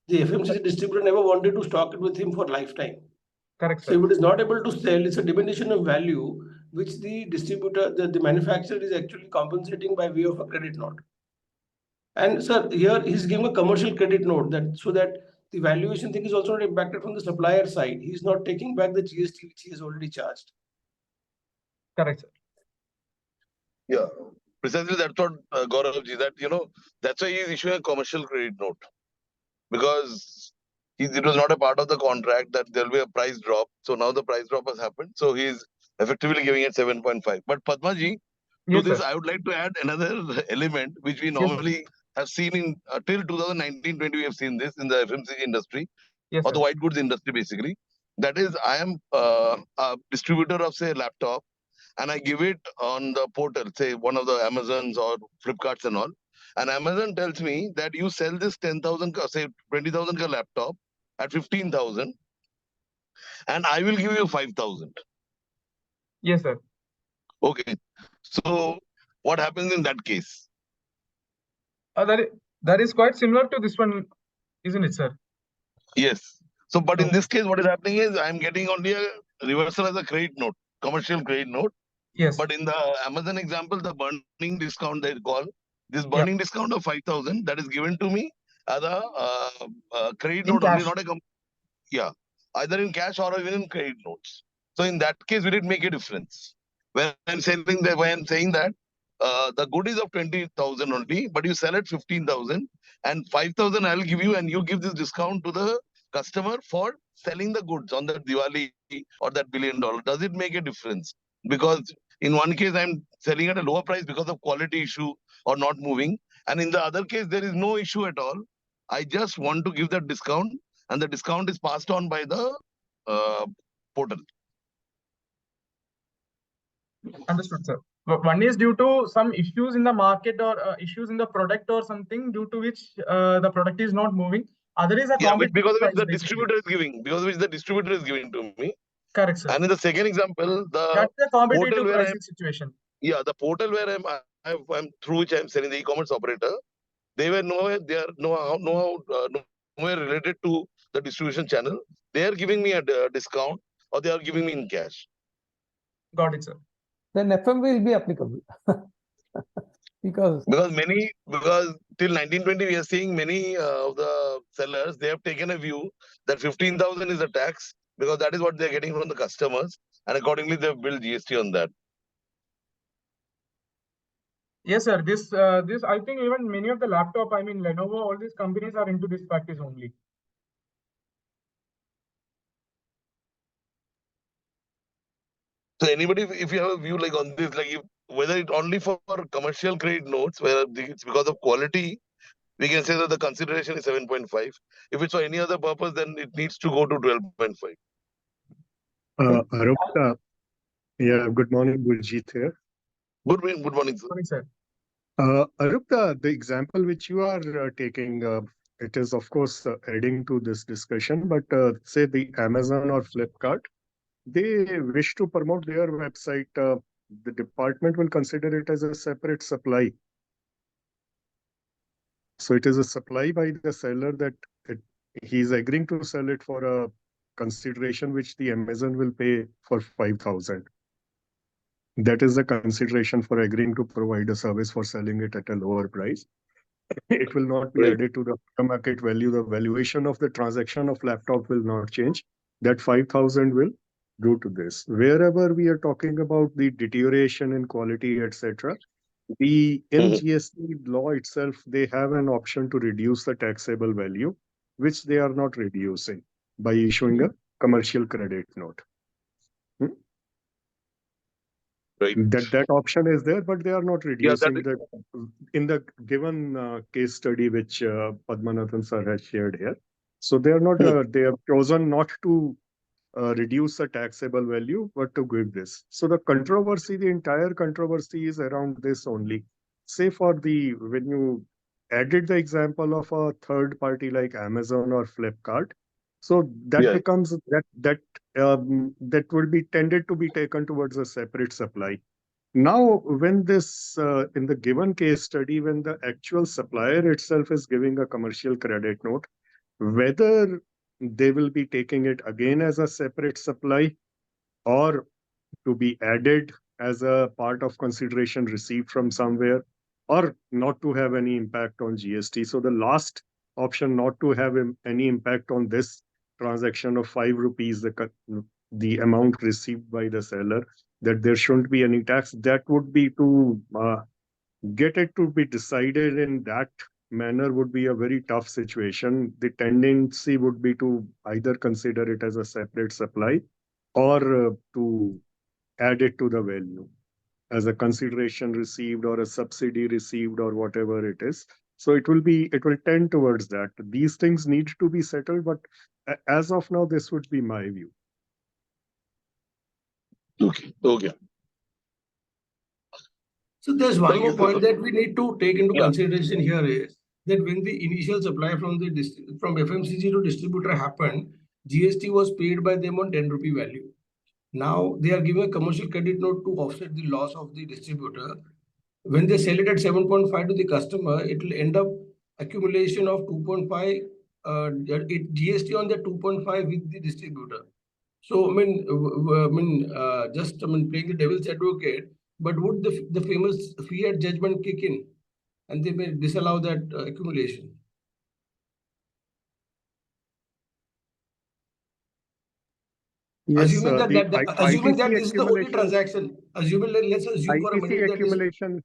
The FMCG distributor never wanted to stock it with him for lifetime. Correct, sir. So if it is not able to sell, it's a diminution of value, which the distributor, the manufacturer is actually compensating by way of a credit note. And sir, here he's giving a commercial credit note so that the valuation thing is also not impacted from the supplier side. He's not taking back the GST which he has already charged. Correct, sir. Yeah, precisely that's what Gauravji, that that's why he is issuing a commercial credit note, because it was not a part of the contract that there will be a price drop. So now the price drop has happened. So he is effectively giving it 7.5. But Padmaji, to this, I would like to add another element which we normally have seen in till 2019-20. We have seen this in the FMCG industry or the white goods industry, basically. That is, I am a distributor of, say, a laptop, and I give it on the portal, say one of the Amazons or Flipkarts and all. And Amazon tells me that you sell this 10,000, say 20,000 ka laptop at 15,000, and I will give you 5,000. Yes, sir. Okay. So what happens in that case? That is quite similar to this one, isn't it, sir? Yes. So, but in this case, what is happening is I am getting only a reversal as a credit note, commercial credit note. Yes. But in the Amazon example, the burning discount they call, this burning discount of 5,000 that is given to me as a credit note only, not a either in cash or even in credit notes. So in that case, will it make a difference? When I'm saying that the good is of 20,000 only, but you sell at 15,000 and 5,000 I'll give you, and you give this discount to the customer for selling the goods on that Diwali or that $1 billion. Does it make a difference? Because in one case, I'm selling at a lower price because of quality issue or not moving. And in the other case, there is no issue at all. I just want to give that discount and the discount is passed on by the portal. Understood, sir. One is due to some issues in the market or issues in the product or something due to which the product is not moving. Other is a Because of which the basically. distributor is giving, because of which the distributor is giving to me. Correct, sir. And in the second example, the That's the competitive portal where pricing situation. Yeah, the portal where I'm through which I'm selling, the e-commerce operator, they were nowhere, they are nowhere related to the distribution channel. They are giving me a discount, or they are giving me in cash. Got it, sir. Then FM will be applicable. because till 1920 we are seeing many of the sellers, they have taken a view that 15,000 is a tax because that is what they're getting from the customers, and accordingly they've billed GST on that. Yes, sir. This I think even many of the laptop, I mean Lenovo, all these companies are into this practice only. So anybody, if you have a view like on this, like whether it only for commercial credit notes, where it's because of quality, we can say that the consideration is 7.5. If it's for any other purpose, then it needs to go to 12.5. Arup, yeah, good morning, Gurjeet here. Good morning, sir. Good morning, sir. Arup, the example which you are taking, it is of course adding to this discussion, but say the Amazon or Flipkart, they wish to promote their website, the department will consider it as a separate supply. So it is a supply by the seller that he's agreeing to sell it for a consideration which the Amazon will pay for 5,000. That is the consideration for agreeing to provide a service for selling it at a lower price. It will not be added to the market value. The valuation of the transaction of laptop will not change. That 5,000 will go to this. Wherever we are talking about the deterioration in quality, etc., in GST law itself, they have an option to reduce the taxable value, which they are not reducing by issuing a commercial credit note. Right. That option is there, but they are not reducing that in the given case study which Padmanathan sir has shared here. So they are not. They have chosen not to reduce the taxable value, but to give this. So the entire controversy is around this only. Say when you added the example of a third party like Amazon or Flipkart, so that becomes that will be tended to be taken towards a separate supply. Now, when this in the given case study, when the actual supplier itself is giving a commercial credit note, whether they will be taking it again as a separate supply or to be added as a part of consideration received from somewhere, or not to have any impact on GST. So the last option, not to have any impact on this transaction of 5 rupees, the amount received by the seller, that there shouldn't be any tax, that would be to get it to be decided in that manner would be a very tough situation. The tendency would be to either consider it as a separate supply or to add it to the value as a consideration received or a subsidy received or whatever it is. So it will tend towards that. These things need to be settled, but as of now, this would be my view. Okay. So there's one more point that we need to take into consideration here is that when the initial supply from FMCG to distributor happened, GST was paid by them on 10 rupee value. Now they are giving a commercial credit note to offset the loss of the distributor. When they sell it at 7.5 to the customer, it will end up accumulation of 2.5 GST on the 2.5 with the distributor. So playing the devil's advocate, but would the famous fiat judgment kick in, and they may disallow that accumulation? Yes, assuming that this is the only transaction. Let's assume for a minute accumulation.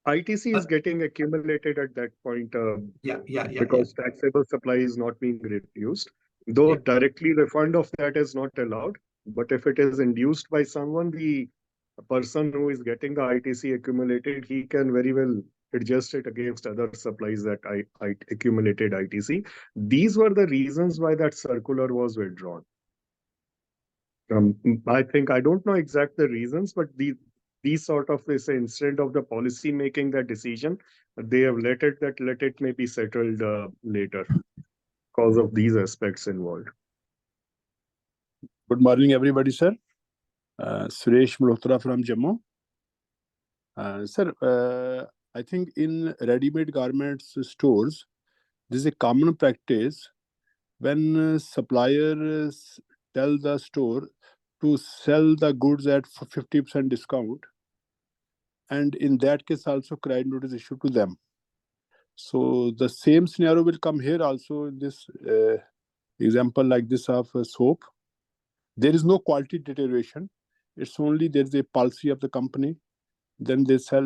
ITC is getting accumulated at that point. Because taxable supply is not being reduced. Though directly refund of that is not allowed, but if it is induced by someone, the person who is getting the ITC accumulated, he can very well adjusted against other supplies that I accumulated ITC. These were the reasons why that circular was withdrawn. I think I don't know exact the reasons, but these sort of this instead of the policy making that decision, they have let it maybe settled later because of these aspects involved. Good morning, everybody, sir. Suresh Malhotra from Jammu. Sir, I think in ready-made garments stores, this is a common practice when suppliers tell the store to sell the goods at 50% discount, and in that case also credit note is issued to them. So the same scenario will come here also in this example like this of soap. There is no quality deterioration. It's only there is a policy of the company. Then they say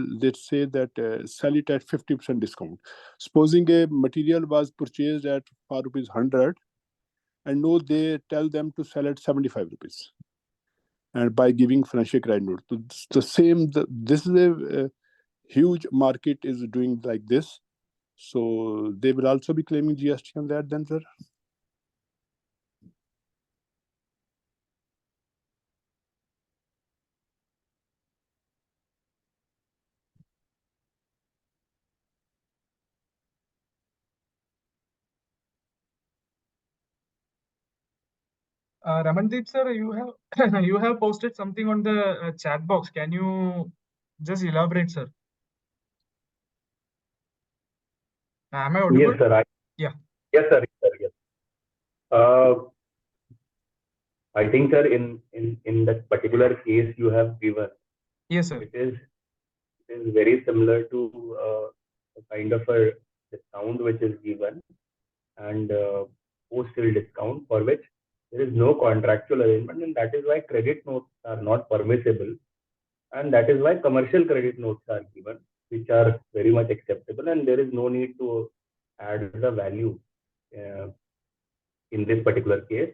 that sell it at 50% discount. Supposing a material was purchased at ₹100, and no, they tell them to sell at 75 rupees. And by giving financial credit note, so the same. This is a huge market is doing like this. So they will also be claiming GST on that, then, sir. Ramandeep sir, you have you have posted something on the chat box. Can you just elaborate, sir? Am I audible? Yes, sir. Yeah. Yes, sir. Yes. I think, sir, in that particular case you have given, Yes, sir. it is very similar to a kind of a discount which is given, and post-sale discount for which there is no contractual arrangement, and that is why credit notes are not permissible, and that is why commercial credit notes are given, which are very much acceptable, and there is no need to add the value in this particular case.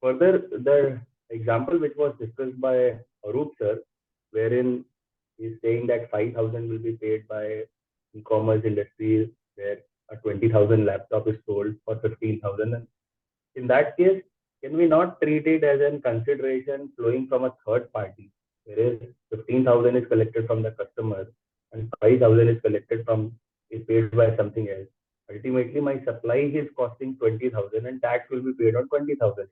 Further, the example which was discussed by Arup sir, wherein he's saying that 5,000 will be paid by e-commerce industry, where a 20,000 laptop is sold for 15,000. And in that case, can we not treat it as a consideration flowing from a third party, whereas 15,000 is collected from the customer and 5,000 is collected from, is paid by something else? Ultimately, my supply is costing 20,000 and tax will be paid on 20,000.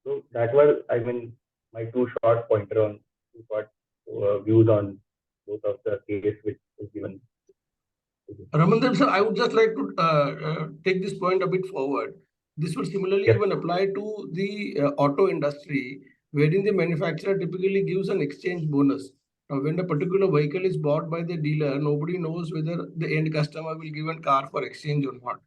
So that was, I mean, my two short pointer on views on both of the case which is given. Ramandeep sir, I would just like to take this point a bit forward. This would similarly Yes. even apply to the auto industry, wherein the manufacturer typically gives an exchange bonus. Now, when a particular vehicle is bought by the dealer, nobody knows whether the end customer will give a car for exchange or not.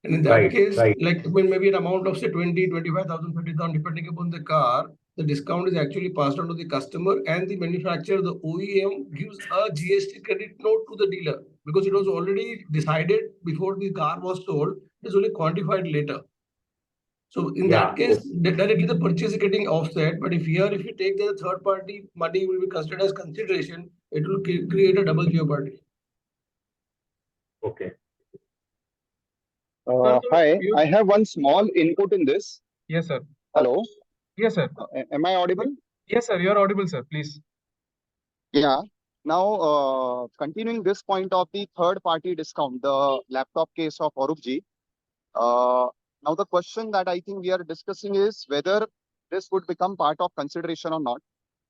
And in that Right, case, right. like when maybe an amount of say 20, 25,000, 30,000, depending upon the car, the discount is actually passed on to the customer, and the manufacturer, the OEM, gives a GST credit note to the dealer because it was already decided before the car was sold. It is only quantified later. So in that Yeah. case, directly the purchase is getting offset. But if you take the third party money will be considered as consideration, it will create a double jeopardy. Okay. Hi, you- I have one small input in this. Yes, sir. Hello, Yes, sir. am I audible? Yes, sir. You're audible, sir. Please. Yeah. Now, continuing this point of the third party discount, the laptop case of Aurupji. Now the question that I think we are discussing is whether this would become part of consideration or not.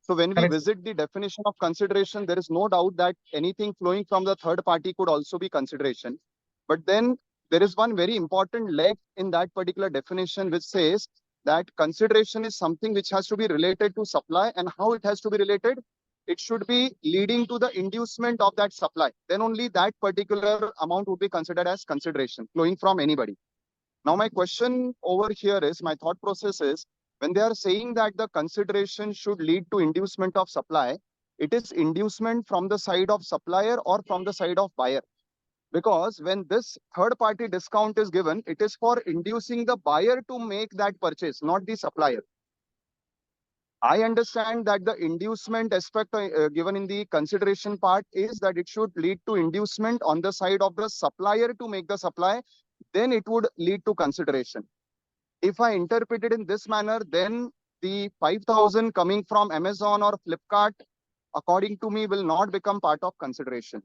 So when we Correct. visit the definition of consideration, there is no doubt that anything flowing from the third party could also be consideration. But then there is one very important leg in that particular definition which says that consideration is something which has to be related to supply, and how it has to be related. It should be leading to the inducement of that supply. Then only that particular amount would be considered as consideration flowing from anybody. Now, my question over here is, my thought process is, when they are saying that the consideration should lead to inducement of supply, it is inducement from the side of supplier or from the side of buyer. Because when this third party discount is given, it is for inducing the buyer to make that purchase, not the supplier. I understand that the inducement aspect given in the consideration part is that it should lead to inducement on the side of the supplier to make the supply, then it would lead to consideration. If I interpret it in this manner, then the 5,000 coming from Amazon or Flipkart, according to me, will not become part of consideration.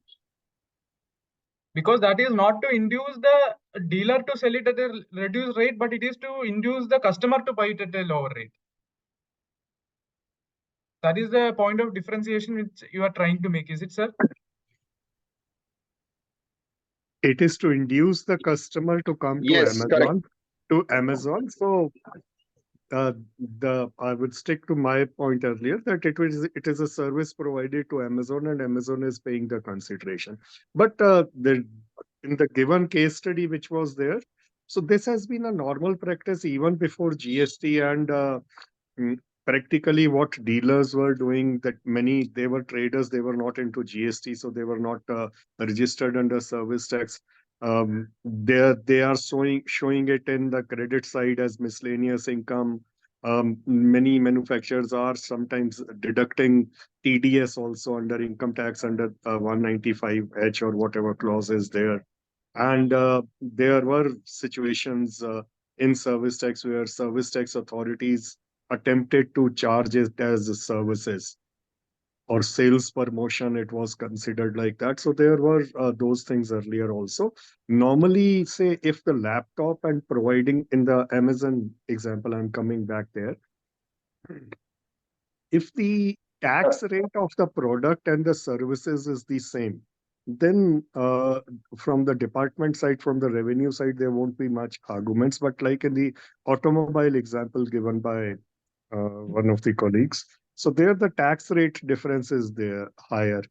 Because that is not to induce the dealer to sell it at a reduced rate, but it is to induce the customer to buy it at a lower rate. That is the point of differentiation which you are trying to make, is it, sir? It is to induce the customer to come to Yes, correct. Amazon. So I would stick to my point earlier that it is a service provided to Amazon and Amazon is paying the consideration. But in the given case study which was there, so this has been a normal practice even before GST, and practically what dealers were doing, that they were traders, they were not into GST, so they were not registered under service tax. They are showing it in the credit side as miscellaneous income. Many manufacturers are sometimes deducting TDS also under income tax under 195H or whatever clause is there. And there were situations in service tax where service tax authorities attempted to charge it as services or sales promotion. It was considered like that. So there were those things earlier also. Normally, say if the laptop and providing in the Amazon example, I'm coming back there. If the tax rate of the product and the services is the same, then from the department side, from the revenue side, there won't be much arguments. But like in the automobile example given by one of the colleagues, so there the tax rate difference is there higher.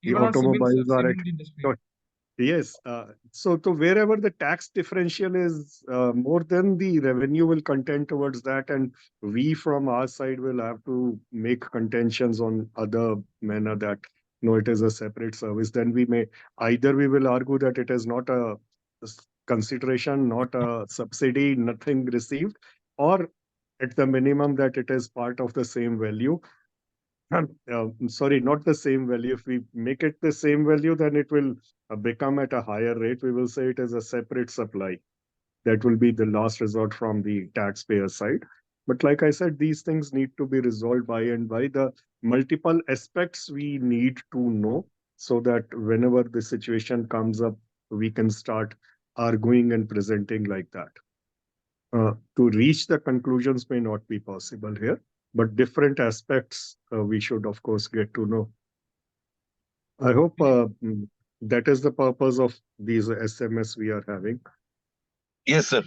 The Even on automobiles are at cement industry. yes. So to wherever the tax differential is more than the revenue will contend towards that, and we from our side will have to make contentions on other manner that no, it is a separate service. Then we will argue that it is not a consideration, not a subsidy, nothing received, or at the minimum that it is part of the same value. Sorry, not the same value. If we make it the same value, then it will become at a higher rate. We will say it is a separate supply. That will be the last resort from the taxpayer side. But like I said, these things need to be resolved by and by. The multiple aspects we need to know so that whenever the situation comes up, we can start arguing and presenting like that. To reach the conclusions may not be possible here, but different aspects we should, of course, get to know. I hope that is the purpose of these SMS we are having. Yes, sir.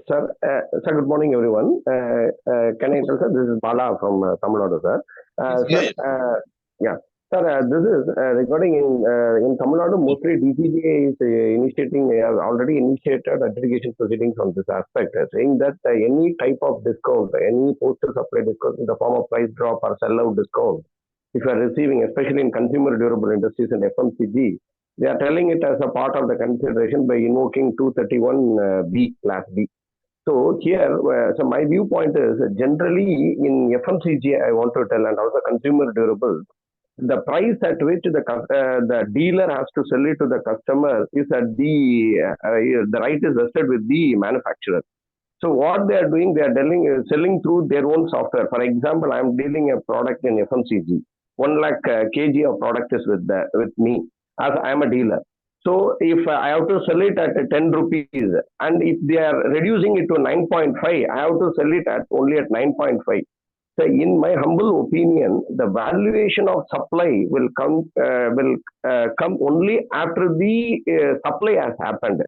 Sir, good morning, everyone. Can I tell, sir? This is Bala from Tamil Nadu, sir. Sir, this is regarding in Tamil Nadu, mostly DCGA is has already initiated litigation proceedings on this aspect, saying that any type of discount, any postal supply discount in the form of price drop or sell-out discount, if you are receiving, especially in consumer durable industries and FMCG, they are telling it as a part of the consideration by invoking 231B, class B. So here, so my viewpoint is generally in FMCG, I want to tell, and also consumer durables, the price at which the dealer has to sell it to the customer is at the right is vested with the manufacturer. So what they are doing, they are selling through their own software. For example, I am dealing a product in FMCG. 1 lakh kg of product is with me as I am a dealer. So if I have to sell it at 10 rupees, and if they are reducing it to 9.5, I have to sell it at only at 9.5. So in my humble opinion, the valuation of supply will come only after the supply has happened.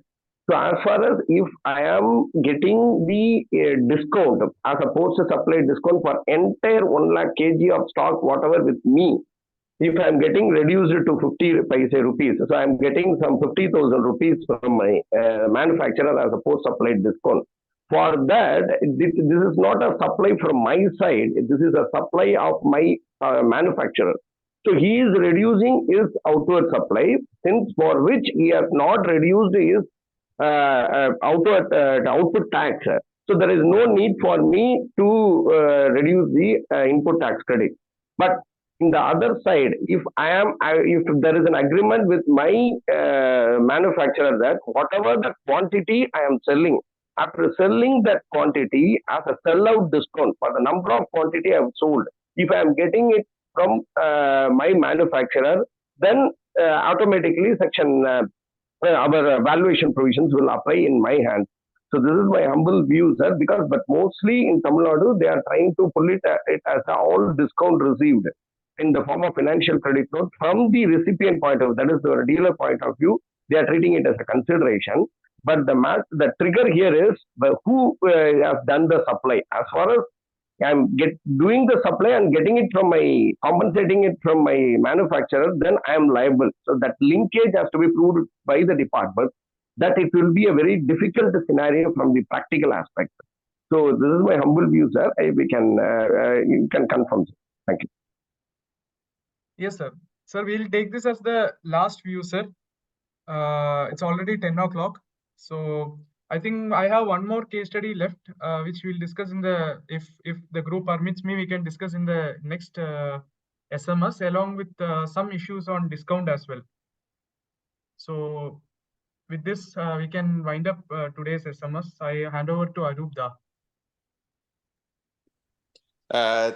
So as far as if I am getting the discount as opposed to supply discount for entire 1 lakh kg of stock, whatever with me, if I am getting reduced to 50 rupees, so I am getting some 50,000 rupees from my manufacturer as a post-supplied discount. For that, this is not a supply from my side. This is a supply of my manufacturer. So he is reducing his outward supply, since for which he has not reduced his output tax. So there is no need for me to reduce the input tax credit. But in the other side, if there is an agreement with my manufacturer that whatever the quantity I am selling, after selling that quantity as a sellout discount for the number of quantity I have sold, if I am getting it from my manufacturer, then automatically our valuation provisions will apply in my hands. So this is my humble view, sir, but mostly in Tamil Nadu, they are trying to pull it as all discount received in the form of financial credit note from the recipient point of view, that is the dealer point of view. They are treating it as a consideration. But the trigger here is who has done the supply. As far as I'm doing the supply and getting it from compensating it from my manufacturer, then I am liable. So that linkage has to be proved by the department. That it will be a very difficult scenario from the practical aspect. So this is my humble view, sir. You can confirm, sir. Thank you. Yes, sir. Sir, we'll take this as the last view, sir. It's already 10 o'clock. So I think I have one more case study left, which we'll discuss if the group permits me, we can discuss in the next SMS along with some issues on discount as well. So with this, we can wind up today's SMS. I hand over to Arup Da.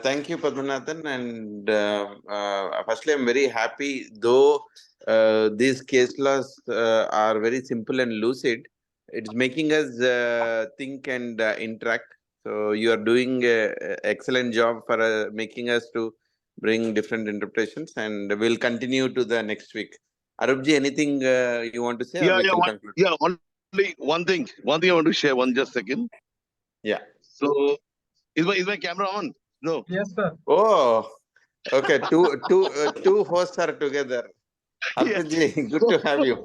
Thank you, Padmanathan. And firstly, I'm very happy, though these case laws are very simple and lucid. It's making us think and interact. So you are doing an excellent job for making us to bring different interpretations, and we'll continue to the next week. Arupji, anything you want to say? Only one thing I want to share. Just second. Yeah. So is my camera on? No. Yes, sir. Oh, okay. Two hosts are together. Arupji, good to have you.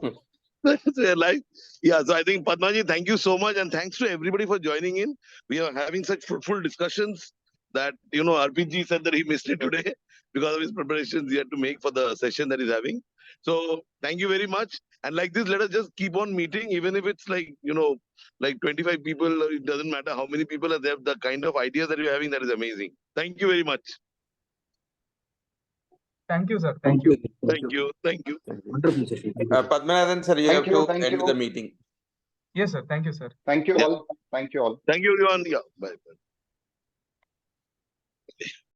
So I think Padmaji, thank you so much, and thanks to everybody for joining in. We are having such fruitful discussions that RPG said that he missed it today because of his preparations he had to make for the session that he's having. So thank you very much. And like this, let us just keep on meeting, even if it's like 25 people. It doesn't matter how many people are there. The kind of ideas that you're having, that is amazing. Thank you very much. Thank you, sir. Thank you. Thank you. Wonderful session. Padmanathan, sir, you have to end the meeting. Yes, sir. Thank you, sir. Thank you all. Thank you all. Thank you, everyone. Yeah. Bye.